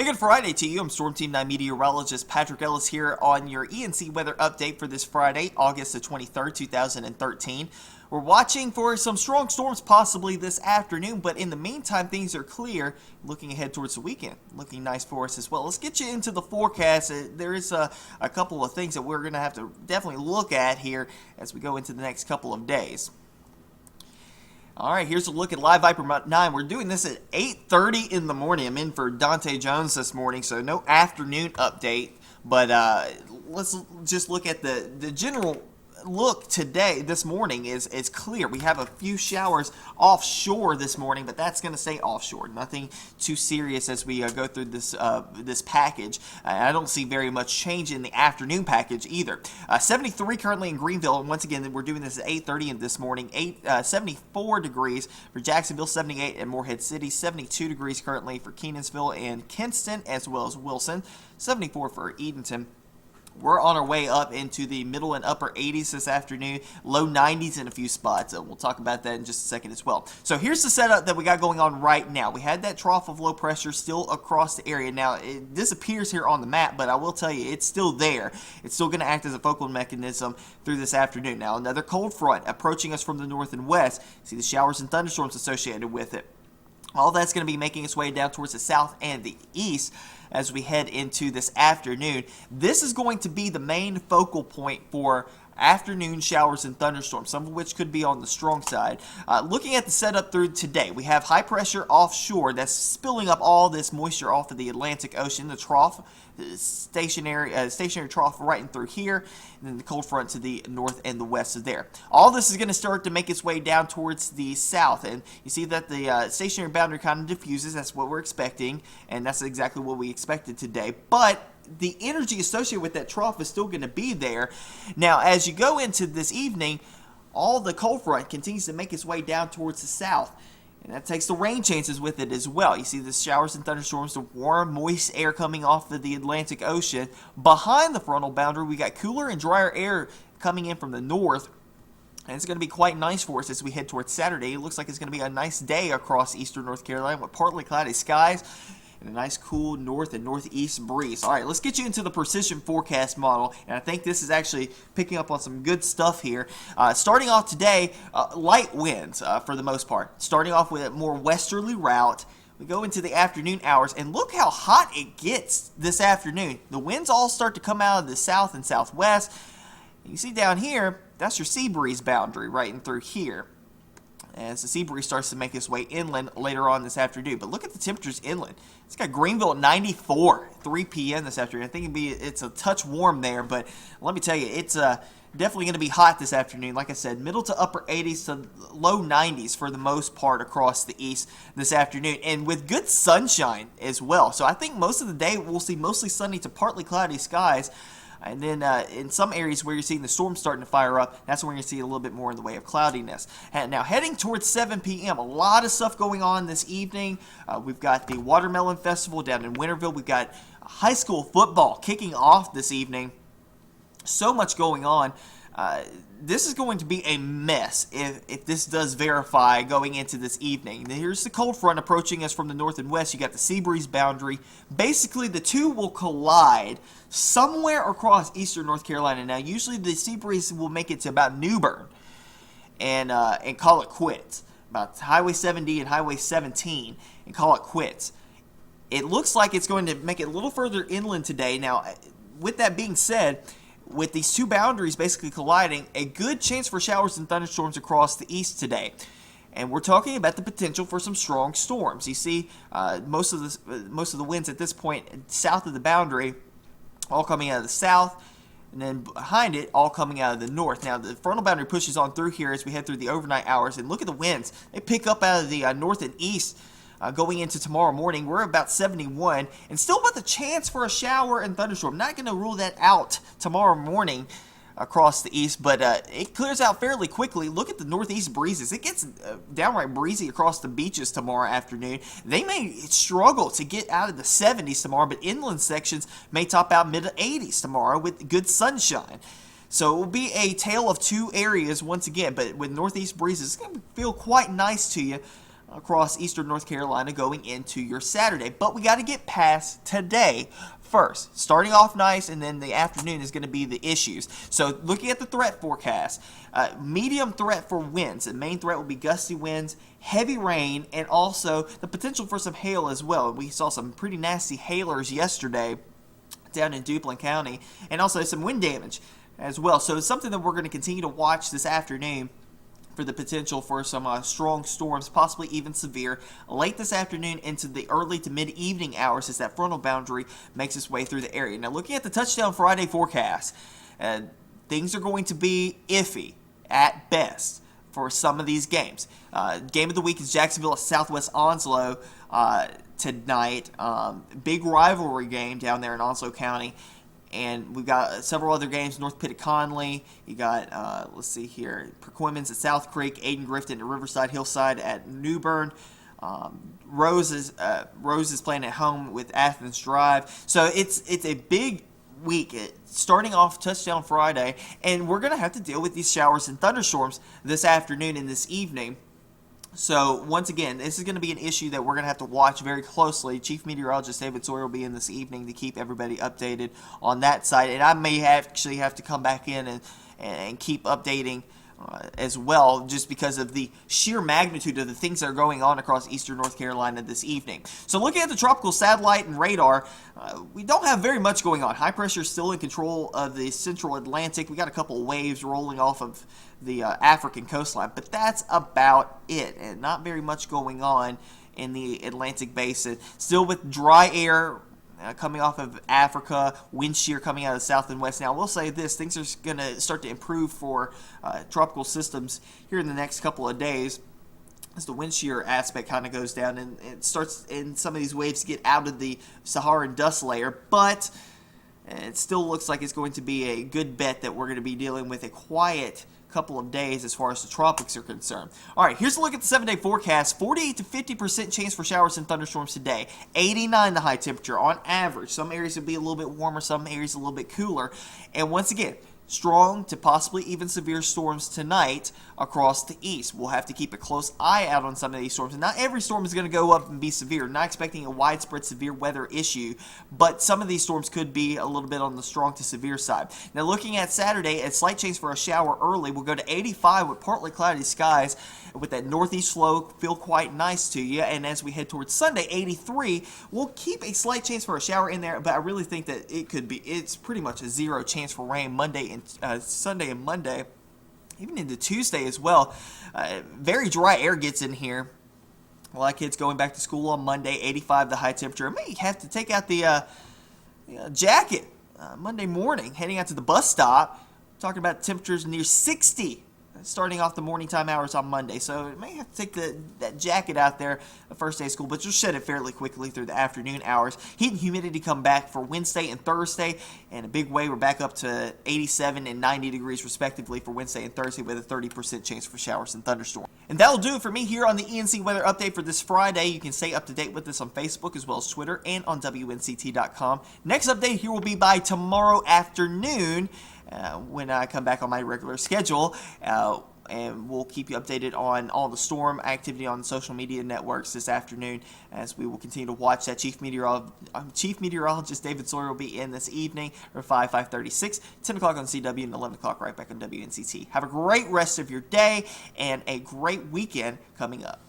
Hey, good Friday to you. I'm Storm Team 9 Meteorologist Patrick Ellis here on your ENC Weather update for this Friday, August the 23rd, 2013. We're watching for some strong storms possibly this afternoon, but in the meantime, things are clear. Looking ahead towards the weekend, looking nice for us as well. Let's get you into the forecast. There is a couple of things that we're going to have to definitely look at here as we go into the next couple of days. All right, here's a look at Live Viper 9. We're doing this at 8:30 in the morning. I'm in for Dante Jones this morning, so no afternoon update. But let's just look at the general look today. This morning is clear. We have a few showers offshore this morning, but that's going to stay offshore. Nothing too serious as we go through this package. I don't see very much change in the afternoon package either. 73 currently in Greenville, and once again, we're doing this at 8:30 this morning. 74 degrees for Jacksonville, 78 in Morehead City, 72 degrees currently for Kenansville and Kinston, as well as Wilson, 74 for Edenton. We're on our way up into the middle and upper 80s this afternoon, low 90s in a few spots. We'll talk about that in just a second as well. So here's the setup that we got going on right now. We had that trough of low pressure still across the area. Now, it disappears here on the map, but I will tell you, it's still there. It's still going to act as a focal mechanism through this afternoon. Now, another cold front approaching us from the north and west. See the showers and thunderstorms associated with it. All that's going to be making its way down towards the south and the east as we head into this afternoon. This is going to be the main focal point for afternoon showers and thunderstorms, some of which could be on the strong side. Looking at the setup through today, we have high pressure offshore that's spilling up all this moisture off of the Atlantic Ocean. The trough, stationary trough right in through here, and then the cold front to the north and the west of there. All this is going to start to make its way down towards the south, and you see that the stationary boundary kind of diffuses. That's what we're expecting, and that's exactly what we expected today. But the energy associated with that trough is still going to be there. Now, as you go into this evening, all the cold front continues to make its way down towards the south, and that takes the rain chances with it as well. You see the showers and thunderstorms, the warm, moist air coming off of the Atlantic Ocean. Behind the frontal boundary, we got cooler and drier air coming in from the north, and it's going to be quite nice for us as we head towards Saturday. It looks like it's going to be a nice day across eastern North Carolina with partly cloudy skies and a nice cool north and northeast breeze. All right, let's get you into the precision forecast model, and I think this is actually picking up on some good stuff here. Starting off today, light winds for the most part. Starting off with a more westerly route. We go into the afternoon hours, and look how hot it gets this afternoon. The winds all start to come out of the south and southwest. You see down here, that's your sea breeze boundary right in through here, as the sea breeze starts to make its way inland later on this afternoon. But look at the temperatures inland. It's got Greenville at 94, 3 p.m. this afternoon. I think it's a touch warm there, but let me tell you, it's definitely going to be hot this afternoon. Like I said, middle to upper 80s to low 90s for the most part across the east this afternoon, and with good sunshine as well. So I think most of the day we'll see mostly sunny to partly cloudy skies. And then in some areas where you're seeing the storm starting to fire up, that's when you're going to see a little bit more in the way of cloudiness. And now heading towards 7 p.m., a lot of stuff going on this evening. We've got the Watermelon Festival down in Winterville. We've got high school football kicking off this evening. So much going on. This is going to be a mess if this does verify going into this evening. Here's the cold front approaching us from the north and west. You got the sea breeze boundary. Basically, the two will collide somewhere across eastern North Carolina. Now, usually the sea breeze will make it to about New Bern and call it quits. About Highway 70 and Highway 17 and call it quits. It looks like it's going to make it a little further inland today. Now, with that being said, with these two boundaries basically colliding, a good chance for showers and thunderstorms across the east today. And we're talking about the potential for some strong storms. You see, most of the winds at this point south of the boundary, all coming out of the south, and then behind it, all coming out of the north. Now, the frontal boundary pushes on through here as we head through the overnight hours, and look at the winds. They pick up out of the north and east. Going into tomorrow morning, we're about 71, and still with a chance for a shower and thunderstorm. Not going to rule that out tomorrow morning across the east, but it clears out fairly quickly. Look at the northeast breezes. It gets downright breezy across the beaches tomorrow afternoon. They may struggle to get out of the 70s tomorrow, but inland sections may top out mid-80s tomorrow with good sunshine. So it will be a tale of two areas once again, but with northeast breezes, it's going to feel quite nice to you across eastern North Carolina going into your Saturday. But we got to get past today first. Starting off nice, and then the afternoon is going to be the issues. So looking at the threat forecast, medium threat for winds. The main threat will be gusty winds, heavy rain, and also the potential for some hail as well. We saw some pretty nasty hailers yesterday down in Duplin County, and also some wind damage as well. So it's something that we're going to continue to watch this afternoon for the potential for some strong storms, possibly even severe, late this afternoon into the early to mid-evening hours as that frontal boundary makes its way through the area. Now, looking at the Touchdown Friday forecast, things are going to be iffy at best for some of these games. Game of the week is Jacksonville at Southwest Onslow tonight. Big rivalry game down there in Onslow County. And we've got several other games. North Pitt-Conley. You got, let's see here, Perquimans at South Creek, Aden Grifton at Riverside, Hillside at Newbern. Rose is playing at home with Athens Drive. So it's a big week, starting off Touchdown Friday. And we're going to have to deal with these showers and thunderstorms this afternoon and this evening. So, once again, this is going to be an issue that we're going to have to watch very closely. Chief Meteorologist David Sawyer will be in this evening to keep everybody updated on that side. And I may actually have to come back in and keep updating as well, just because of the sheer magnitude of the things that are going on across eastern North Carolina this evening. So looking at the tropical satellite and radar, we don't have very much going on. High pressure is still in control of the central Atlantic. We got a couple of waves rolling off of the African coastline, but that's about it, and not very much going on in the Atlantic basin. Still with dry air coming off of Africa, wind shear coming out of the south and west. Now, I will say this, things are going to start to improve for tropical systems here in the next couple of days as the wind shear aspect kind of goes down and it starts, and some of these waves get out of the Saharan dust layer, but it still looks like it's going to be a good bet that we're going to be dealing with a quiet couple of days as far as the tropics are concerned. All right, here's a look at the 7-day forecast. 48 to 50% chance for showers and thunderstorms today. 89 the high temperature on average. Some areas will be a little bit warmer, some areas a little bit cooler. And once again, strong to possibly even severe storms tonight across the east. We'll have to keep a close eye out on some of these storms. And not every storm is going to go up and be severe. Not expecting a widespread severe weather issue, but some of these storms could be a little bit on the strong to severe side. Now looking at Saturday, a slight chance for a shower early. We'll go to 85 with partly cloudy skies with that northeast flow. Feel quite nice to you. And as we head towards Sunday, 83, we'll keep a slight chance for a shower in there, but I really think that it's pretty much a zero chance for rain Monday and Sunday and Monday, even into Tuesday as well. Very dry air gets in here. A lot of kids going back to school on Monday, 85 the high temperature. I may have to take out the jacket Monday morning, heading out to the bus stop. Talking about temperatures near 60 starting off the morning time hours on Monday. So it may have to take that jacket out there the first day of school, but you'll shed it fairly quickly through the afternoon hours. Heat and humidity come back for Wednesday and Thursday, and a big way we're back up to 87 and 90 degrees respectively for Wednesday and Thursday with a 30% chance for showers and thunderstorms. And that'll do it for me here on the ENC Weather Update for this Friday. You can stay up to date with us on Facebook as well as Twitter and on WNCT.com. Next update here will be by tomorrow afternoon, when I come back on my regular schedule, and we'll keep you updated on all the storm activity on social media networks this afternoon, as we will continue to watch that. Chief Meteorologist David Sawyer will be in this evening for 5:36, 10 o'clock on CW, and 11 o'clock right back on WNCT. Have a great rest of your day and a great weekend coming up.